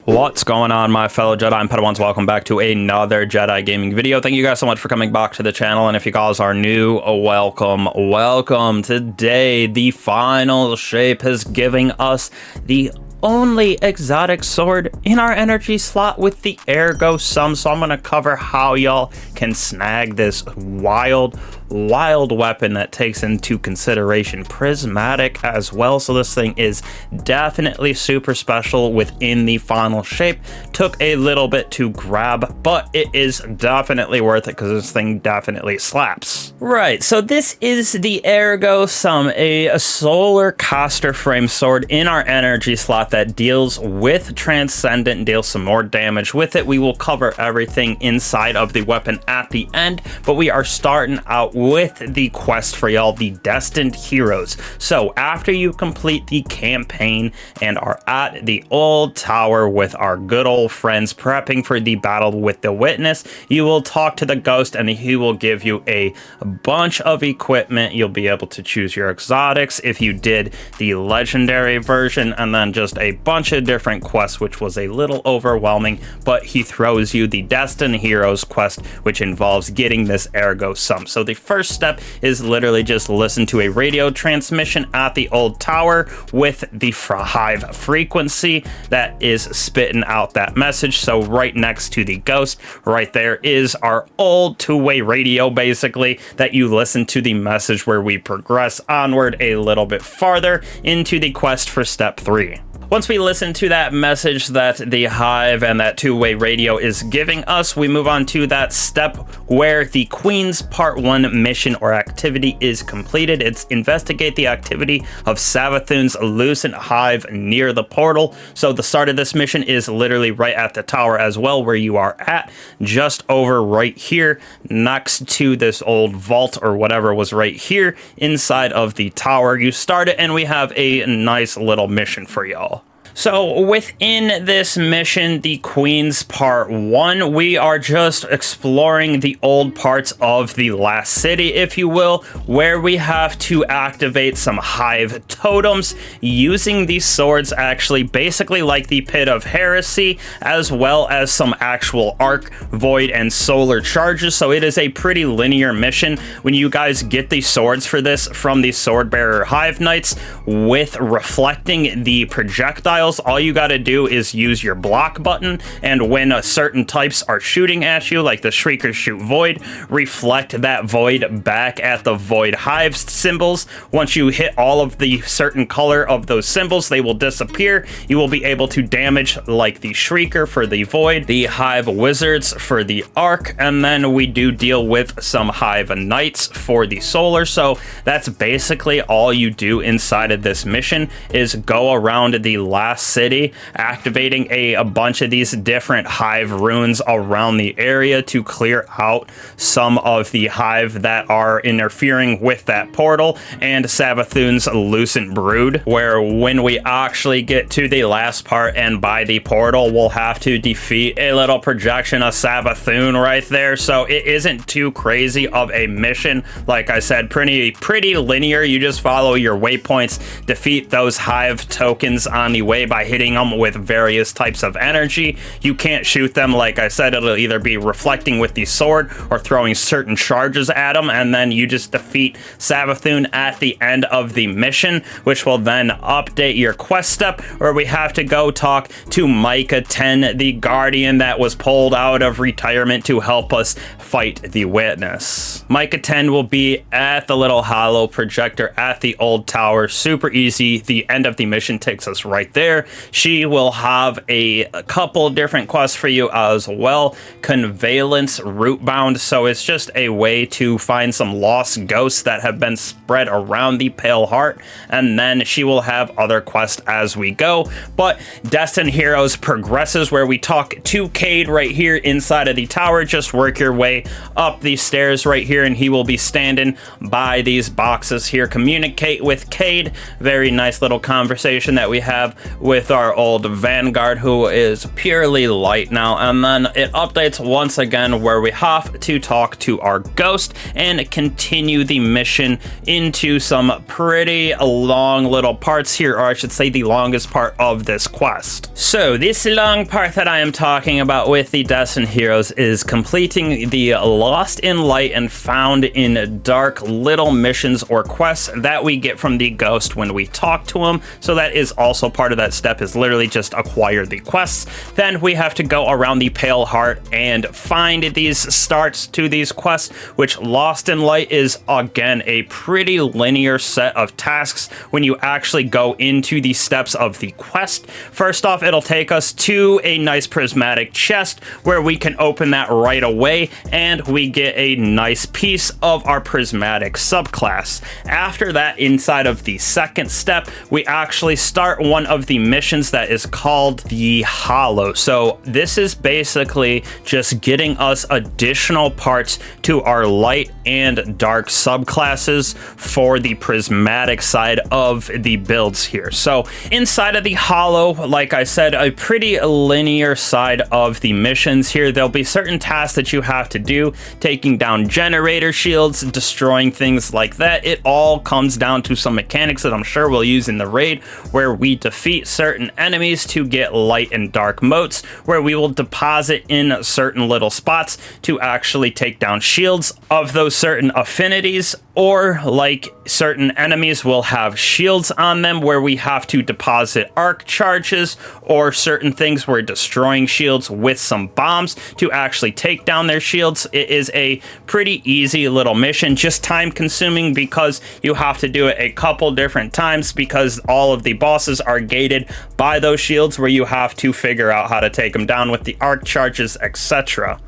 What's going on, my fellow Jedi and Padawans? Welcome back to another Jedi gaming video. Thank you guys so much for coming back to the channel, and if you guys are new, welcome. Today, the final shape is giving us the only exotic sword in our energy slot with the Ergo Sum, so I'm going to cover how y'all can snag this wild weapon that takes into consideration Prismatic as well. So this thing is definitely super special within the final shape. Took a little bit to grab, but it is definitely worth it because this thing definitely slaps. Right, so this is the Ergo Sum, a solar caster frame sword in our energy slot that deals with Transcendent, deals some more damage with it. We will cover everything inside of the weapon at the end, but we are starting out with the quest for y'all, the Destined heroes. So after you complete the campaign and are at the old tower with our good old friends prepping for the battle with the witness, you will talk to the ghost and he will give you a bunch of equipment. You'll be able to choose your exotics if you did the legendary version, and then just a bunch of different quests, which was a little overwhelming, but he throws you the Destined heroes quest, which involves getting this Ergo Sum. So the first step is literally just listen to a radio transmission at the old tower with the hive frequency that is spitting out that message. So right next to the ghost, right there is our old two-way radio, basically, that you listen to the message where we progress onward a little bit farther into the quest for step 3. Once we listen to that message that the hive and that two-way radio is giving us, we move on to that step where the Queen's Part 1 mission or activity is completed. It's investigate the activity of Savathun's lucent hive near the portal. So the start of this mission is literally right at the tower as well, where you are at, just over right here next to this old vault or whatever was right here inside of the tower. You start it and we have a nice little mission for y'all. So within this mission, the Queen's Part 1, we are just exploring the old parts of the last city, if you will, where we have to activate some hive totems using these swords, actually basically like the Pit of Heresy, as well as some actual arc, void, and solar charges. So it is a pretty linear mission. When you guys get the swords for this from the Swordbearer Hive Knights with reflecting the projectile, all you got to do is use your block button, and when certain types are shooting at you, like the Shriekers shoot void, reflect that void back at the void hive symbols. Once you hit all of the certain color of those symbols, they will disappear. You will be able to damage like the Shrieker for the void, the hive wizards for the arc, and then we do deal with some hive knights for the solar. So that's basically all you do inside of this mission, is go around the last city, activating a bunch of these different hive runes around the area to clear out some of the hive that are interfering with that portal and Savathun's lucent brood, where when we actually get to the last part and by the portal, we'll have to defeat a little projection of Savathun right there. So it isn't too crazy of a mission. Like I said, pretty linear. You just follow your waypoints, defeat those hive tokens on the way by hitting them with various types of energy. You can't shoot them. Like I said, it'll either be reflecting with the sword or throwing certain charges at them, and then you just defeat Savathun at the end of the mission, which will then update your quest step, where we have to go talk to Micah 10, the guardian that was pulled out of retirement to help us fight the witness. Micah 10 will be at the little hollow projector at the old tower. Super easy. The end of the mission takes us right there. She will have a couple different quests for you as well. Convalence Rootbound, so it's just a way to find some lost ghosts that have been spread around the Pale Heart, and then she will have other quests as we go. But Destined Heroes progresses, where we talk to Cade right here inside of the tower. Just work your way up these stairs right here, and he will be standing by these boxes here. Communicate with Cade. Very nice little conversation that we have with our old Vanguard, who is purely light now, and then it updates once again where we have to talk to our ghost and continue the mission into some pretty long little parts here, or I should say the longest part of this quest. So this long part that I am talking about with the Destined heroes is completing the Lost in Light and Found in Dark little missions or quests that we get from the ghost when we talk to him. So that is also part of that step, is literally just acquire the quests. Then we have to go around the Pale Heart and find these starts to these quests, which Lost in Light is again a pretty linear set of tasks when you actually go into the steps of the quest. First off, it'll take us to a nice prismatic chest where we can open that right away, and we get a nice piece of our prismatic subclass. After that, inside of the second step, we actually start one of the missions that is called the Hollow. So this is basically just getting us additional parts to our light and dark subclasses for the prismatic side of the builds here. So inside of the Hollow, like I said, a pretty linear side of the missions here. There'll be certain tasks that you have to do, taking down generator shields, destroying things like that. It all comes down to some mechanics that I'm sure we'll use in the raid, where we defeat certain enemies to get light and dark motes, where we will deposit in certain little spots to actually take down shields of those certain affinities, or like certain enemies will have shields on them where we have to deposit arc charges, or certain things where destroying shields with some bombs to actually take down their shields. It is a pretty easy little mission, just time consuming because you have to do it a couple different times because all of the bosses are gated by those shields where you have to figure out how to take them down with the arc charges, etc.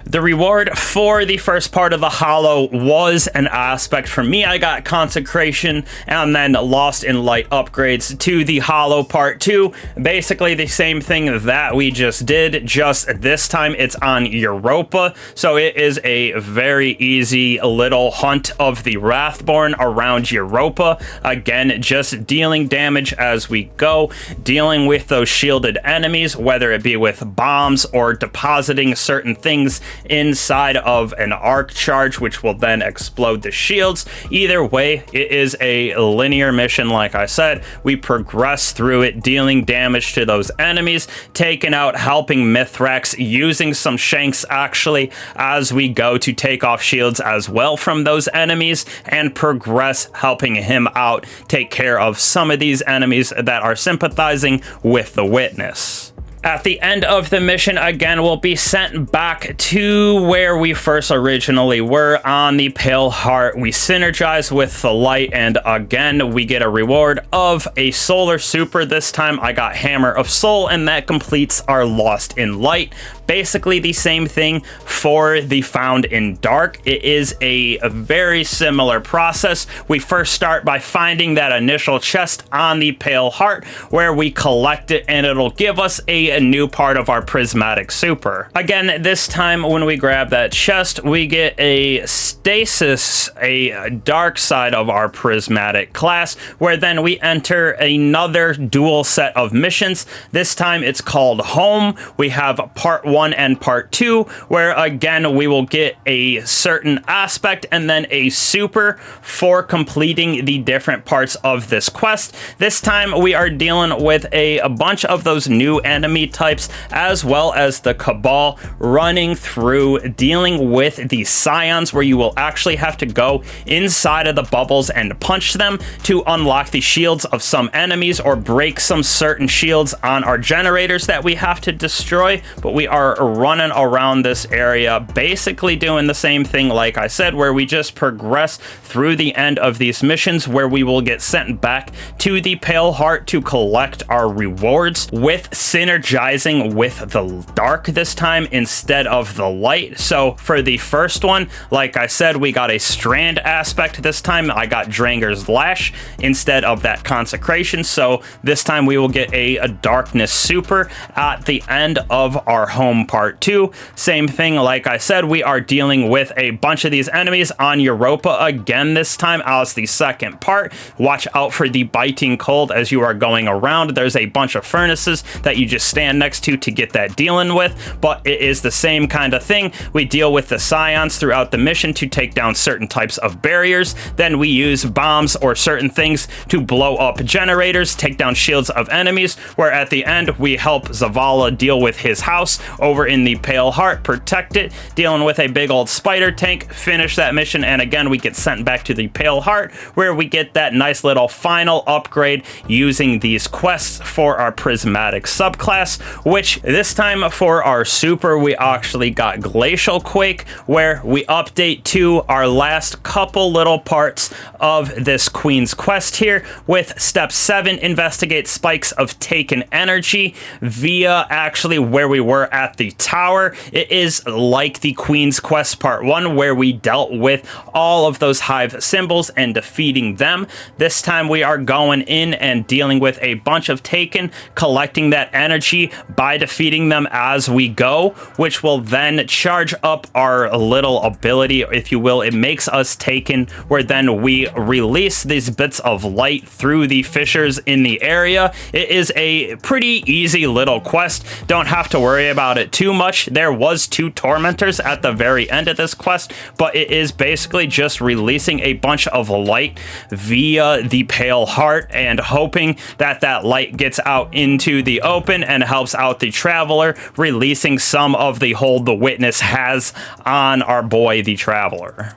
The reward for the first part of the Hollow was an aspect. For me, I got Consecration and then Lost in Light upgrades to the Hollow Part 2. Basically the same thing that we just did, just this time it's on Europa. So it is a very easy little hunt of the Wrathborn around Europa. Again, just dealing damage as we go, dealing with those shielded enemies, whether it be with bombs or depositing certain things inside of an arc charge, which will then explode the shields. Either way, it is a linear mission. Like I said, we progress through it, dealing damage to those enemies, taking out, helping Mithrax, using some shanks actually as we go to take off shields as well from those enemies, and progress helping him out, take care of some of these enemies that are sympathizing with the Witness. At the end of the mission, again, we'll be sent back to where we first originally were on the Pale Heart. We synergize with the light, and again, we get a reward of a solar super. This time I got Hammer of Soul, and that completes our Lost in Light. Basically the same thing for the Found in Dark. It is a very similar process. We first start by finding that initial chest on the Pale Heart where we collect it, and it'll give us a new part of our Prismatic super. Again, this time when we grab that chest, we get a Stasis, a dark side of our Prismatic class, where then we enter another dual set of missions. This time it's called Home. We have part 1 and part 2, where again we will get a certain aspect and then a super for completing the different parts of this quest. This time we are dealing with a bunch of those new enemy types, as well as the Cabal, running through dealing with the Scions, where you will actually have to go inside of the bubbles and punch them to unlock the shields of some enemies, or break some certain shields on our generators that we have to destroy. But we are running around this area basically doing the same thing, like I said, where we just progress through the end of these missions, where we will get sent back to the Pale Heart to collect our rewards with synergy energizing with the dark this time instead of the light. So for the first one, like I said, we got a strand aspect this time. I got Dranger's Lash instead of that consecration. So this time we will get a darkness super at the end of our home part 2. Same thing, like I said, we are dealing with a bunch of these enemies on Europa again this time as the second part. Watch out for the biting cold as you are going around. There's a bunch of furnaces that you just stand next to get that dealing with, but it is the same kind of thing. We deal with the scions throughout the mission to take down certain types of barriers. Then we use bombs or certain things to blow up generators, take down shields of enemies, where at the end we help Zavala deal with his house over in the Pale Heart, protect it, dealing with a big old spider tank, finish that mission, and again we get sent back to the Pale Heart where we get that nice little final upgrade using these quests for our Prismatic subclass, which this time for our super we actually got Glacial Quake, where we update to our last couple little parts of this Queen's quest here with step 7, investigate spikes of taken energy via actually where we were at the tower. It is like the Queen's quest part 1 where we dealt with all of those hive symbols and defeating them. This time we are going in and dealing with a bunch of taken, collecting that energy by defeating them as we go, which will then charge up our little ability, if you will. It makes us taken, where then we release these bits of light through the fissures in the area. It is a pretty easy little quest. Don't have to worry about it too much. There was 2 tormentors at the very end of this quest, but it is basically just releasing a bunch of light via the Pale Heart and hoping that that light gets out into the open and helps out the Traveler, releasing some of the hold the Witness has on our boy the Traveler.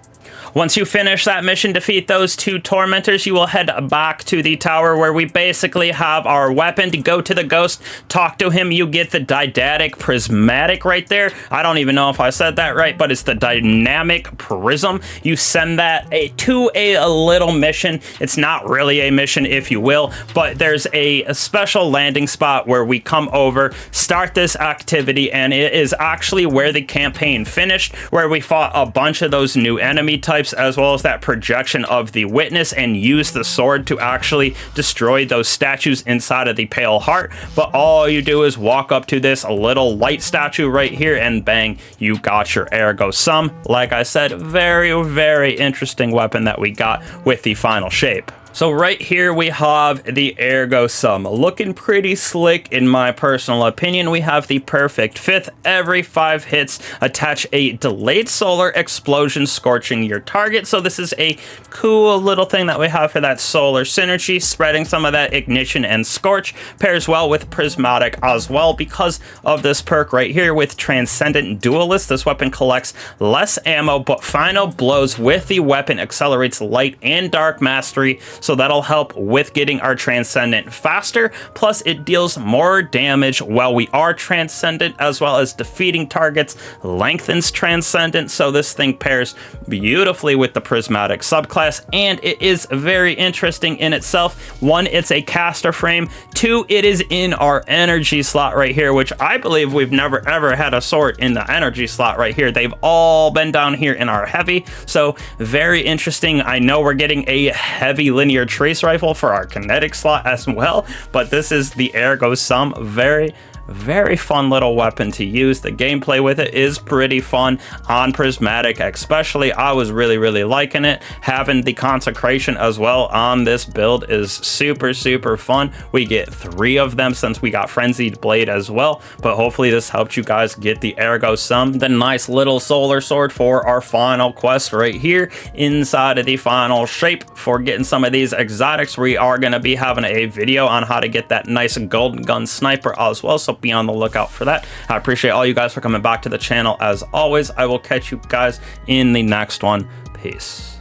Once you finish that mission, defeat those 2 tormentors, you will head back to the tower where we basically have our weapon to go to the ghost, talk to him. You get the didactic prismatic right there. I don't even know if I said that right, but it's the dynamic prism. You send that to a little mission. It's not really a mission, if you will, but there's a special landing spot where we come over, start this activity, and it is actually where the campaign finished, where we fought a bunch of those new enemy types, as well as that projection of the Witness, and use the sword to actually destroy those statues inside of the Pale Heart. But all you do is walk up to this little light statue right here and bang, you got your Ergo Sum. Like I said, very, very interesting weapon that we got with the final shape. So right here we have the Ergo Sum, looking pretty slick in my personal opinion. We have the perfect fifth. Every 5 hits, attach a delayed solar explosion scorching your target. So this is a cool little thing that we have for that solar synergy, spreading some of that ignition and scorch. Pairs well with Prismatic as well because of this perk right here with Transcendent Duelist. This weapon collects less ammo, but final blows with the weapon accelerates light and dark mastery. So that'll help with getting our Transcendent faster, plus it deals more damage while we are Transcendent, as well as defeating targets lengthens Transcendent. So this thing pairs beautifully with the Prismatic subclass, and it is very interesting in itself. 1, it's a caster frame. 2, it is in our energy slot right here, which I believe we've never ever had a sword in the energy slot right here. They've all been down here in our heavy, so very interesting. I know we're getting a heavy linear trace rifle for our kinetic slot as well, but this is the Ergo Sum. Very fun little weapon to use. The gameplay with it is pretty fun on Prismatic especially. I was really liking it. Having the consecration as well on this build is super fun. We get 3 of them since we got Frenzied Blade as well, but hopefully this helped you guys get the Ergo Sum, the nice little solar sword for our final quest right here inside of the final shape. For getting some of these exotics, we are going to be having a video on how to get that nice golden gun sniper as well, so be on the lookout for that. I appreciate all you guys for coming back to the channel. As always, I will catch you guys in the next one. Peace.